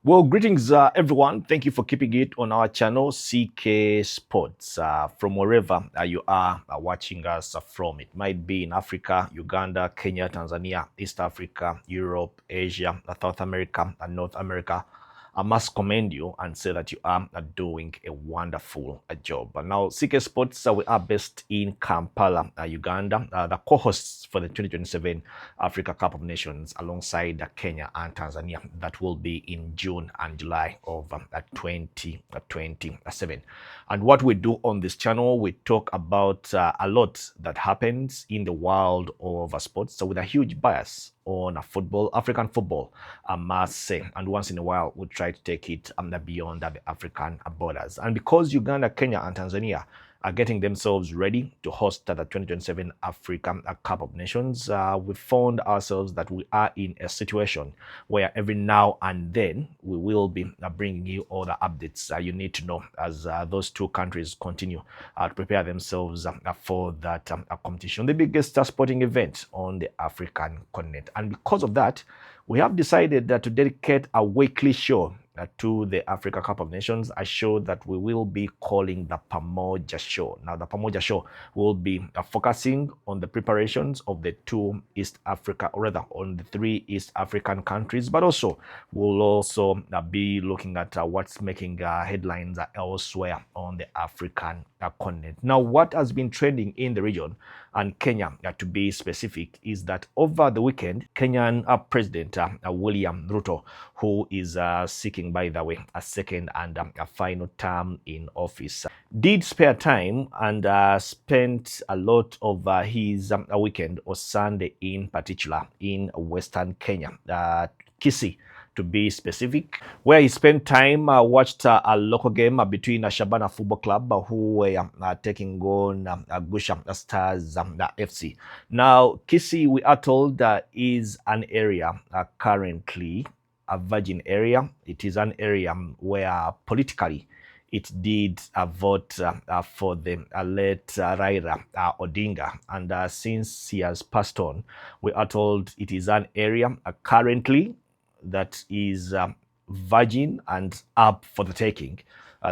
Well, greetings, everyone. Thank you for keeping it on our channel, CK Sports. From wherever you are watching us from, it might be in Africa, Uganda, Kenya, Tanzania, East Africa, Europe, Asia, South America, and North America. I must commend you and say that you are doing a wonderful job. But now, CK Sports, we are based in Kampala, Uganda, the co-hosts for the 2027 Africa Cup of Nations alongside Kenya and Tanzania. That will be in June and July of 2027. And what we do on this channel, we talk about a lot that happens in the world of sports, so with a huge bias on football, African football, I must say. And once in a while, we try to take it beyond the African borders. And because Uganda, Kenya, and Tanzania are getting themselves ready to host the 2027 African Cup of Nations, we found ourselves that we are in a situation where every now and then we will be bringing you all the updates you need to know as those two countries continue to prepare themselves for that competition, the biggest sporting event on the African continent. And because of that, we have decided to dedicate a weekly show to the Africa Cup of Nations, a show that we will be calling the Pamoja Show. Now, the Pamoja Show will be focusing on the preparations of the two East Africa, or rather on the three East African countries, but also we'll also be looking at what's making headlines elsewhere on the African continent. Now, what has been trending in the region, and Kenya to be specific, is that over the weekend, Kenyan President William Ruto, who is seeking, by the way, a second and a final term in office, did spare time and spent a lot of his weekend, or Sunday in particular, in Western Kenya, Kisii to be specific, where he spent time, watched a local game between Shabana Football Club, who were taking on Gucha Stars FC. Now, Kisii, we are told, is an area currently a virgin area. It is an area where politically it did vote for the late Raila Odinga. And since he has passed on, we are told it is an area currently that is virgin and up for the taking.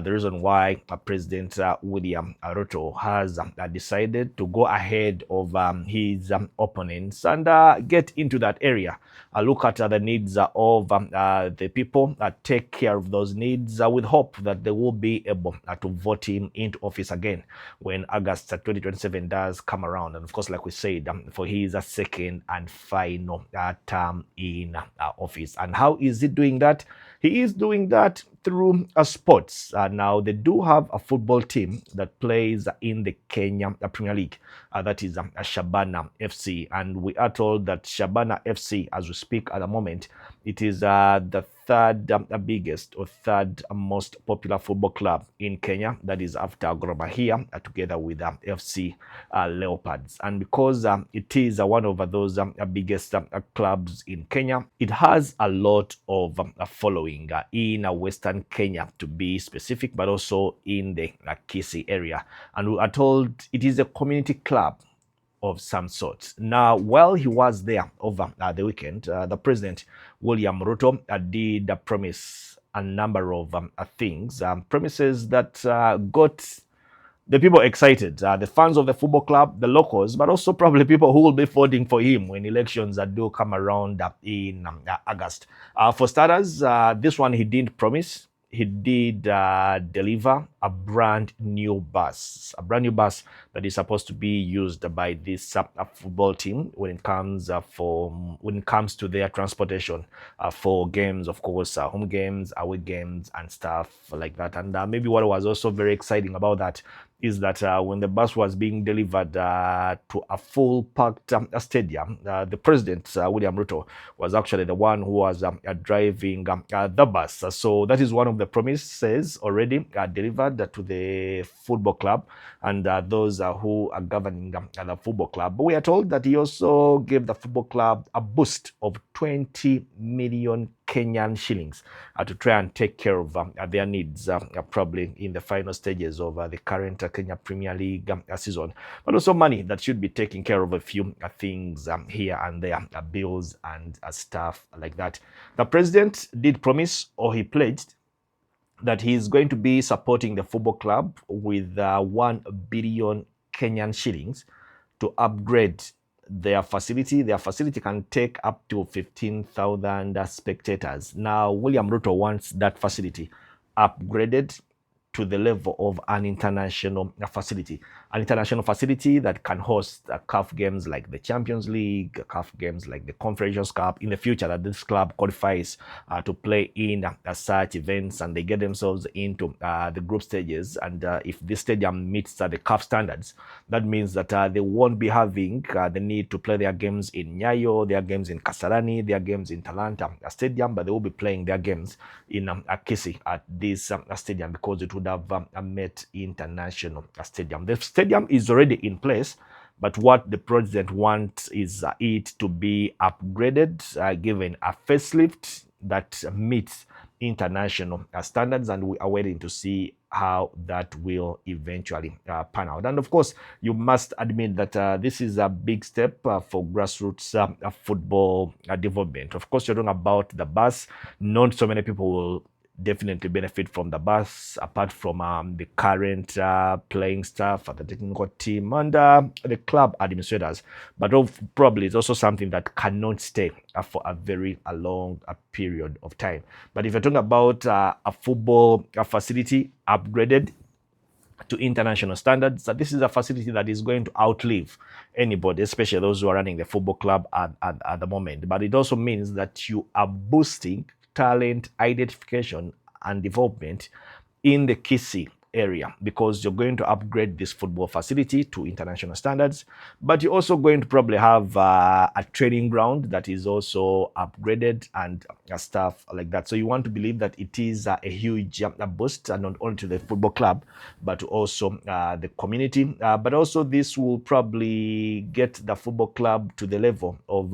The reason why President William Ruto has decided to go ahead of his opponents and get into that area, look at the needs of the people, take care of those needs with hope that they will be able to vote him into office again when August 2027 does come around. And of course, like we said, for his second and final term in office. And how is he doing that? He is doing that through sports. Now, they do have a football team that plays in the Kenya Premier League. That is Shabana FC. And we are told that Shabana FC, as we speak at the moment, it is the third biggest or third most popular football club in Kenya. That is after Gor Mahia, together with FC Leopards. And because it is one of those biggest clubs in Kenya, it has a lot of following in Western Kenya, to be specific, but also in the Kisii area. And we are told it is a community club of some sort. Now, while he was there over the weekend, the President William Ruto did promise a number of things, promises that got the people excited, the fans of the football club, the locals, but also probably people who will be voting for him when elections do come around in August. For starters, this one he didn't promise. He did deliver a brand new bus that is supposed to be used by this football team when it comes to their transportation for games, of course, home games, away games, and stuff like that. And maybe what was also very exciting about that is that when the bus was being delivered to a full packed stadium, the President, William Ruto, was actually the one who was driving the bus. So that is one of the promises already delivered to the football club and those who are governing the football club. But we are told that he also gave the football club a boost of 20 million Kenyan shillings to try and take care of their needs, probably in the final stages of the current Kenya Premier League season, but also money that should be taking care of a few things here and there, bills and stuff like that. The president did promise, or he pledged, that he is going to be supporting the football club with 1 billion Kenyan shillings to upgrade their facility. Their facility can take up to 15,000 spectators. Now, William Ruto wants that facility upgraded to the level of an international facility. An international facility that can host CAF games like the Champions League, CAF games like the Confederations Cup in the future, that this club qualifies to play in such events, and they get themselves into the group stages. And if this stadium meets the CAF standards, that means that they won't be having the need to play their games in Nyayo, their games in Kasarani, their games in Talanta Stadium, but they will be playing their games in Kisii at this stadium, because it would have met international stadium. The stadium is already in place, but what the president wants is it to be upgraded, given a facelift that meets international standards, and we are waiting to see how that will eventually pan out. And of course, you must admit that this is a big step for grassroots football development. Of course, you're talking about the bus. Not so many people will definitely benefit from the bus, apart from the current playing staff at the technical team and the club administrators. But probably it's also something that cannot stay for a very long period of time. But if you're talking about a football facility upgraded to international standards, that this is a facility that is going to outlive anybody, especially those who are running the football club at the moment. But it also means that you are boosting talent identification and development in the Kisii area, because you're going to upgrade this football facility to international standards, but you're also going to probably have a training ground that is also upgraded and stuff like that. So you want to believe that it is a huge boost, not only to the football club, but also the community. But also this will probably get the football club to the level of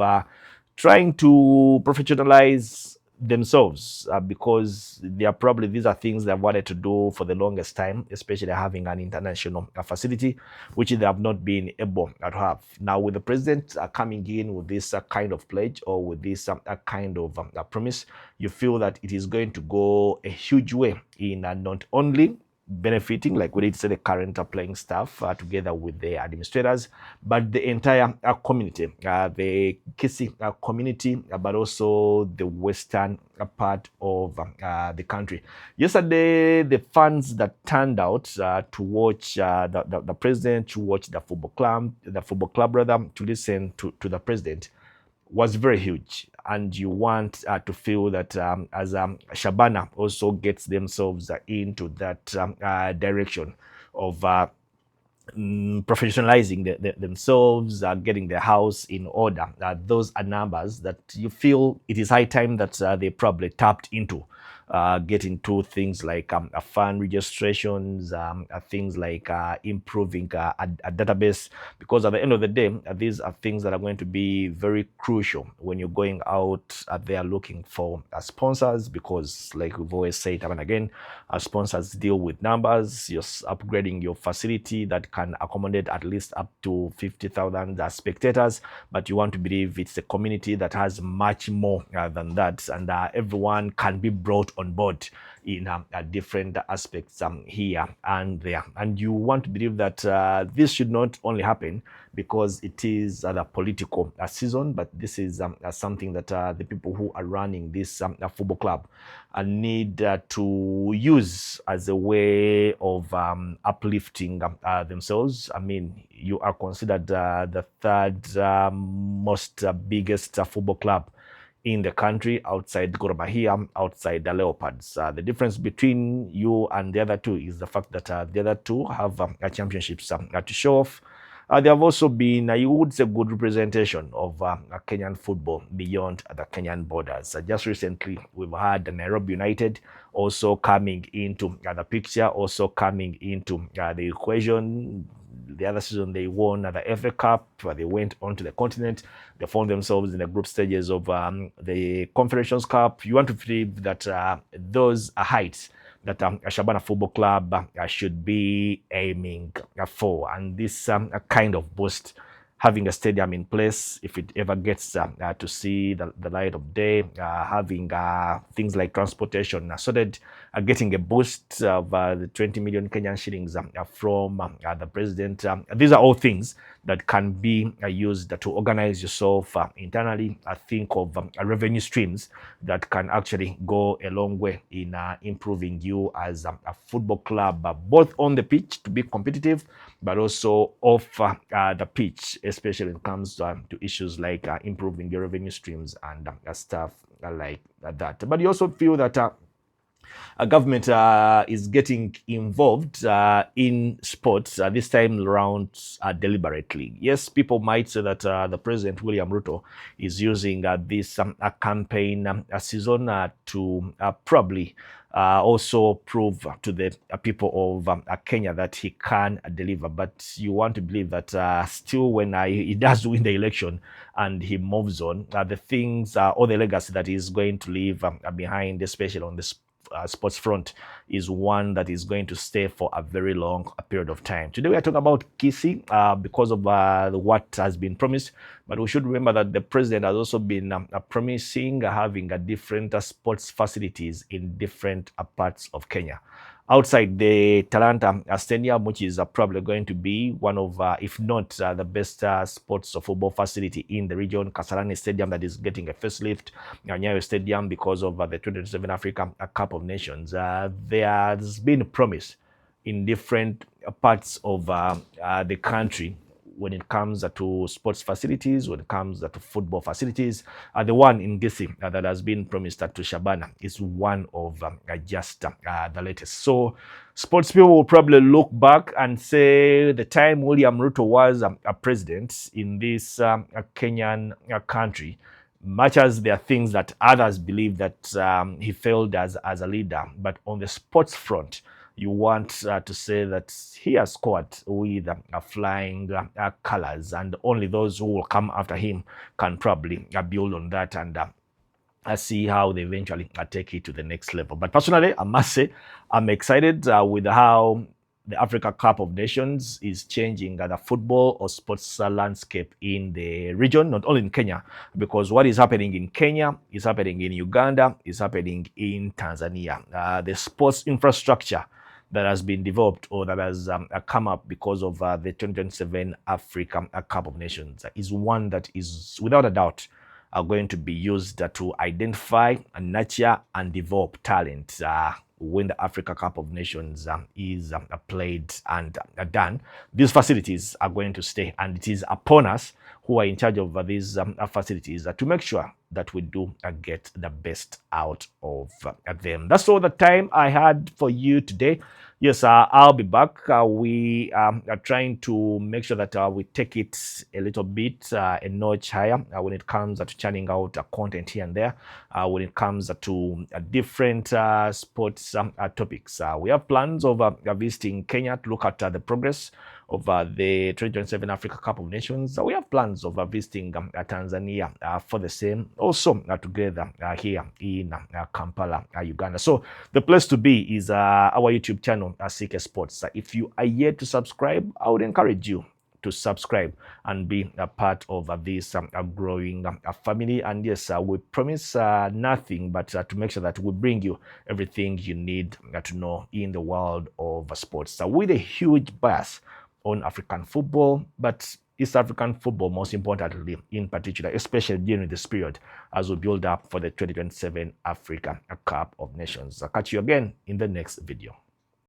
trying to professionalize themselves, because these are things they've wanted to do for the longest time, especially having an international facility, which they have not been able to have. Now, with the president coming in with this kind of pledge, or with this kind of promise, you feel that it is going to go a huge way in not only benefiting, like we did say, the current playing staff together with the administrators, but the entire community, the Kisii community, but also the western part of the country. Yesterday, the fans that turned out to watch the president, to watch the football club rather, to listen to the president, was very huge. And you want to feel that as Shabana also gets themselves into that direction of professionalizing themselves, getting their house in order. Those are numbers that you feel it is high time that they probably tapped into. Getting to things like fund registrations, things like improving a database, because at the end of the day, these are things that are going to be very crucial when you're going out there looking for sponsors, because like we've always said time and again, sponsors deal with numbers. You're upgrading your facility that can accommodate at least up to 50,000 spectators, but you want to believe it's a community that has much more than that, and everyone can be brought on board in different aspects here and there. And you want to believe that this should not only happen because it is the political season, but this is something that the people who are running this football club need to use as a way of uplifting themselves. I mean, you are considered the third most biggest football club in the country, outside Gor Mahia, outside the Leopards. The difference between you and the other two is the fact that the other two have championships to show off. They have also been, you would say, good representation of Kenyan football beyond the Kenyan borders. Just recently, we've had Nairobi United also coming into the picture, also coming into the equation. The other season, they won the FA Cup. They went on to the continent. They found themselves in the group stages of the Confederations Cup. You want to believe that those heights that Shabana Football Club should be aiming for. And this kind of boost, having a stadium in place, if it ever gets to see the light of day, having things like transportation sorted, getting a boost of the 20 million Kenyan shillings from the president. These are all things that can be used to organize yourself internally. Think of revenue streams that can actually go a long way in improving you as a football club, both on the pitch to be competitive, but also off the pitch, especially when it comes to issues like improving your revenue streams and stuff like that. But you also feel that government is getting involved in sports this time around deliberately. Yes, people might say that the President William Ruto is using this campaign season to probably also prove to the people of Kenya that he can deliver. But you want to believe that still when he does win the election and he moves on, the things or the legacy that he's going to leave behind, especially on the sports front, is one that is going to stay for a very long period of time. Today we are talking about Kisii because of what has been promised, but we should remember that the president has also been promising having different sports facilities in different parts of Kenya. Outside the Talanta Stadium, which is probably going to be one of, if not the best sports or football facility in the region, Kasarani Stadium that is getting a facelift, Nyayo Stadium because of the 2027 Africa Cup of Nations. There has been promise in different parts of the country when it comes to sports facilities, when it comes to football facilities. The one in Gusii that has been promised to Shabana is one of just the latest. So sports people will probably look back and say the time William Ruto was a president in this Kenyan country, much as there are things that others believe that he failed as a leader, but on the sports front, you want to say that he has scored with flying colors, and only those who will come after him can probably build on that and see how they eventually take it to the next level. But personally, I must say, I'm excited with how the Africa Cup of Nations is changing the football or sports landscape in the region, not only in Kenya, because what is happening in Kenya is happening in Uganda, is happening in Tanzania. The sports infrastructure that has been developed or that has come up because of the 2027 Africa Cup of Nations is one that is, without a doubt, going to be used to identify, nurture, and develop talent when the Africa Cup of Nations is played and done. These facilities are going to stay, and it is upon us who are in charge of these facilities to make sure that we do get the best out of them. That's all the time I had for you today. Yes, I'll be back. We are trying to make sure that we take it a little bit a notch higher when it comes to churning out content here and there, when it comes to different sports topics. We have plans of visiting Kenya to look at the progress of the 2027 Africa Cup of Nations. We have plans of visiting Tanzania for the same, also together here in Kampala, Uganda. So the place to be is our YouTube channel, CK Sports. If you are yet to subscribe, I would encourage you to subscribe and be a part of this growing family. And yes, we promise nothing but to make sure that we bring you everything you need to know in the world of sports, with a huge bias on African football, but East African football most importantly in particular, especially during this period as we build up for the 2027 Africa Cup of Nations. I'll catch you again in the next video.